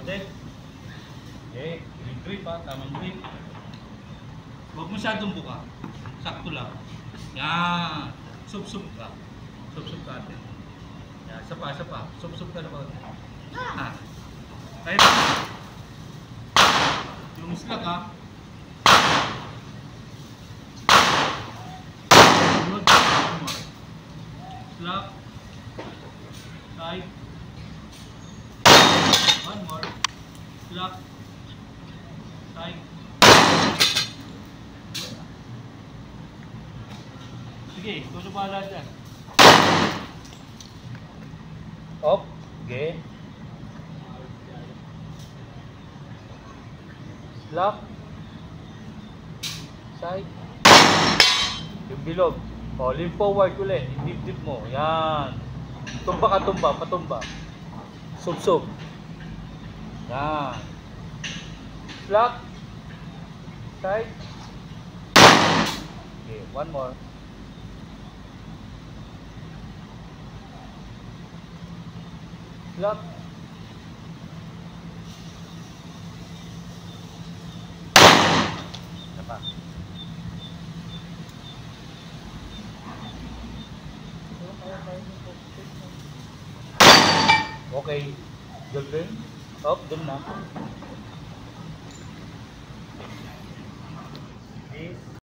Loaded. Okay, grip ha, tamang grip. Huwag masyadong buka. Sakto lang. Yan. Sub-sub ka. Sub-sub ka natin. Yan, sapa. Sub-sub ka na ba? Yan. Kaya ba? Yung slack ha. Good. Slack. Side. One more. Slack. Side. Sige, ito na pala dyan. Up. Okay. Slack. Side. Yung bilog. O, lean forward ulit. Dip-dip mo. Yan. Tumba ka, patumba. Sub-sub. Yan. Slack. Side. Okay, one more. Slack. Apa? Okay. Good rin. Up, dun na.